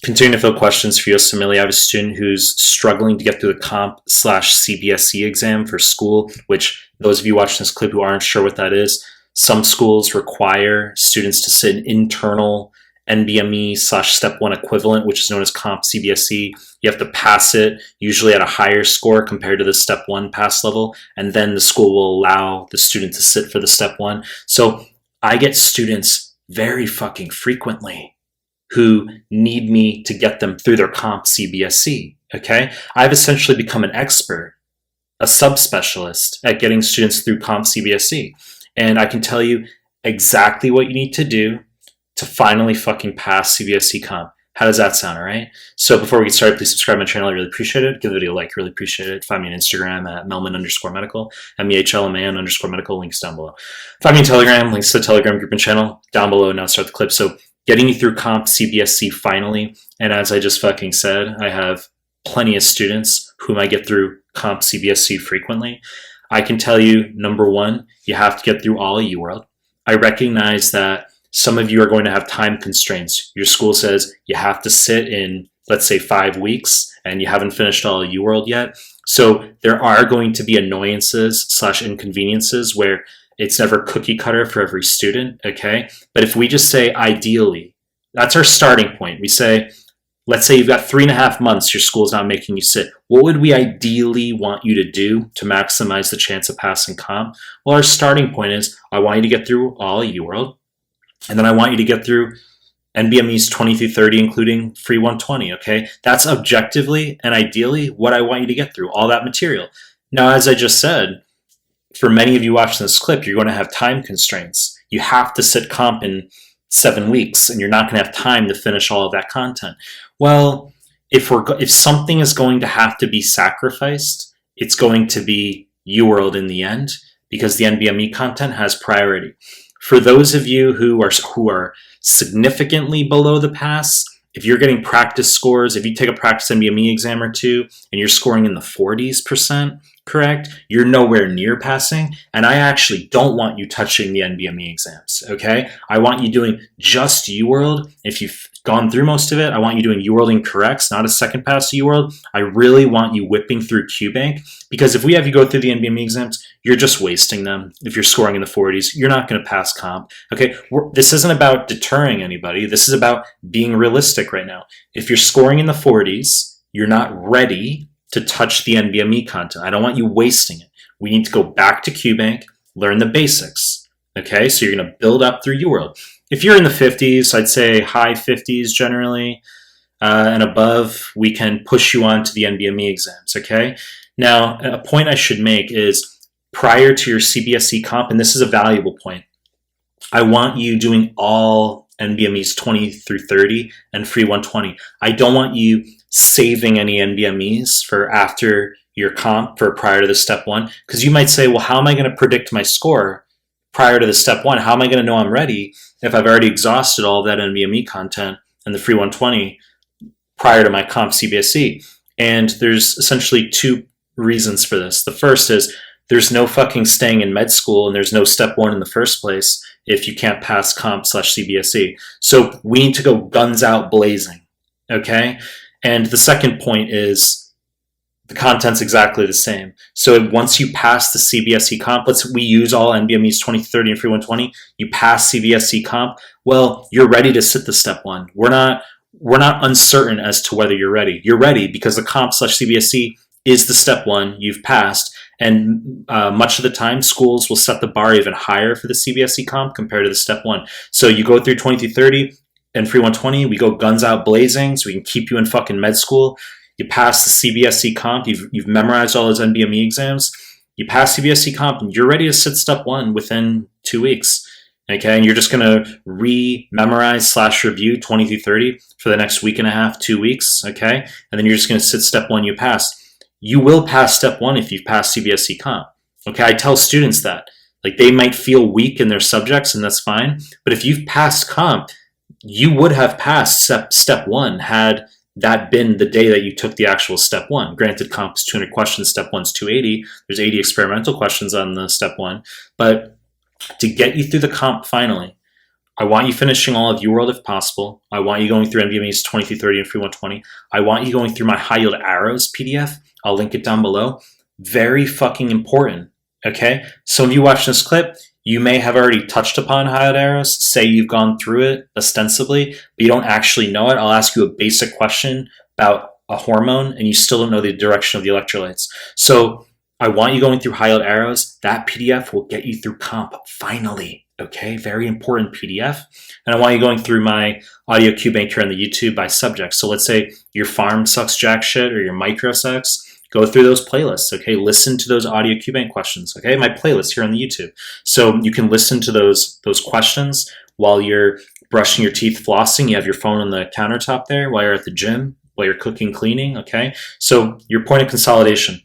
Continue to fill questions for usmle. I have a student who's struggling to get through the comp/CBSE exam for school, which those of you watching this clip who aren't sure what that is, some schools require students to sit an internal nbme/step 1 equivalent, which is known as comp CBSE. You have to pass it, usually at a higher score compared to the step 1 pass level, and then the school will allow the student to sit for the step 1. So I get students very fucking frequently who need me to get them through their comp CBSE, okay? I've essentially become an expert, a subspecialist at getting students through comp CBSE. And I can tell you exactly what you need to do to finally fucking pass CBSE comp. How does that sound, all right? So before we get started, please subscribe to my channel. I really appreciate it. Give the video a like, really appreciate it. Find me on Instagram at mehlman_medical, mehlman_medical, links down below. Find me on Telegram, links to the Telegram group and channel down below. Now start the clip. So getting you through comp CBSE finally. And as I just fucking said, I have plenty of students whom I get through comp CBSE frequently. I can tell you, number one, you have to get through all of UWorld. I recognize that some of you are going to have time constraints. Your school says you have to sit in, let's say, 5 weeks, and you haven't finished all of UWorld yet. So there are going to be annoyances/inconveniences where it's never cookie cutter for every student, okay? But if we just say ideally, that's our starting point. We say, let's say you've got 3.5 months, your school's not making you sit. What would we ideally want you to do to maximize the chance of passing comp? Well, our starting point is, I want you to get through all of UWorld, and then I want you to get through nbme's 20 through 30, including free 120, okay? That's objectively and ideally what I want you to get through, all that material. Now, as I just said, for many of you watching this clip, you're going to have time constraints. You have to sit comp in 7 weeks, and you're not going to have time to finish all of that content. Well, if something is going to have to be sacrificed, it's going to be UWorld in the end, because the nbme content has priority. For those of you who are significantly below the pass, if you're getting practice scores, if you take a practice nbme exam or two and you're scoring in the 40%, correct, you're nowhere near passing, and I actually don't want you touching the nbme exams, okay? I want you doing just UWorld. If you've gone through most of it, I want you doing UWorld in corrects, not a second pass to UWorld. I really want you whipping through QBank, because if we have you go through the nbme exams, you're just wasting them. If you're scoring in the 40s, you're not going to pass comp, okay? This isn't about deterring anybody. This is about being realistic right now. If you're scoring in the 40s, you're not ready to touch the nbme content. I don't want you wasting it. We need to go back to QBank, learn the basics, okay? So you're going to build up through UWorld. If you're in the 50s, I'd say high 50s generally, and above, we can push you on to the nbme exams, okay? Now, a point I should make is prior to your CBSE comp, and this is a valuable point, I want you doing all nbme's 20 through 30 and free 120. I don't want you saving any nbmes for after your comp for prior to the step 1, because you might say, well, how am I going to predict my score prior to the step 1? How am I going to know I'm ready if I've already exhausted all of that nbme content and the free 120 prior to my comp CBSE? And there's essentially 2 reasons for this. The first is there's no fucking staying in med school, and there's no step 1 in the first place if you can't pass comp/CBSE. So we need to go guns out blazing, okay? And the second point is the content's exactly the same. So once you pass the CBSE comp, we use all nbme's 20, 30, and free 120, you pass CBSE comp, well, you're ready to sit the step 1. We're not uncertain as to whether you're ready. You're ready because the comp/CBSE is the step 1 you've passed, and much of the time, schools will set the bar even higher for the CBSE comp compared to the step 1. So you go through 20 through 30 and free 120, we go guns out blazing so we can keep you in fucking med school. You pass the CBSE comp, you've memorized all those nbme exams, you pass CBSE comp, and you're ready to sit step 1 within 2 weeks. Okay, and you're just gonna re-memorize/review 20 through 30 for the next week and a half, 2 weeks, okay? And then you're just gonna sit step 1 you passed. You will pass step 1 if you've passed CBSE comp. Okay, I tell students that. Like, they might feel weak in their subjects, and that's fine. But if you've passed comp, you would have passed step 1 had that been the day that you took the actual step 1. Granted, comp is 200 questions, step 1's 280. There's 80 experimental questions on the step 1. But to get you through the comp finally, I want you finishing all of UWorld if possible. I want you going through nbme's 20 through 30 and free 120. I want you going through my high yield arrows PDF. I'll link it down below. Very fucking important. Okay? Some of you watching this clip, you may have already touched upon high yield arrows. Say you've gone through it ostensibly, but you don't actually know it. I'll ask you a basic question about a hormone and you still don't know the direction of the electrolytes. So I want you going through high yield arrows. That PDF will get you through comp finally. Okay, very important PDF. And I want you going through my audio cube bank here on the YouTube by subject. So let's say your farm sucks jack shit or your micro sucks. Go through those playlists, okay? Listen to those audio cube bank questions, okay? My playlist here on the YouTube. So you can listen to those questions while you're brushing your teeth, flossing. You have your phone on the countertop there while you're at the gym, while you're cooking, cleaning, okay? So your point of consolidation.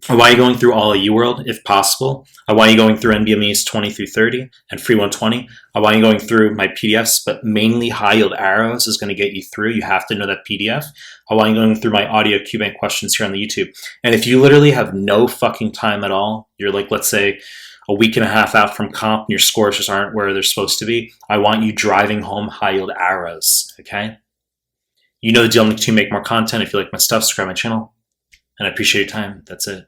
I want you going through all of UWorld if possible. I want you going through nbme's 20 through 30 and free 120. I want you going through my PDFs, but mainly high yield arrows is going to get you through. You have to know that PDF. I want you going through my audio Q-Bank questions here on the YouTube. And if you literally have no fucking time at all, you're like, let's say, a week and a half out from comp and your scores just aren't where they're supposed to be, I want you driving home high yield arrows, okay? You know the deal. To make more content. If you like my stuff, subscribe my channel. And I appreciate your time. That's it.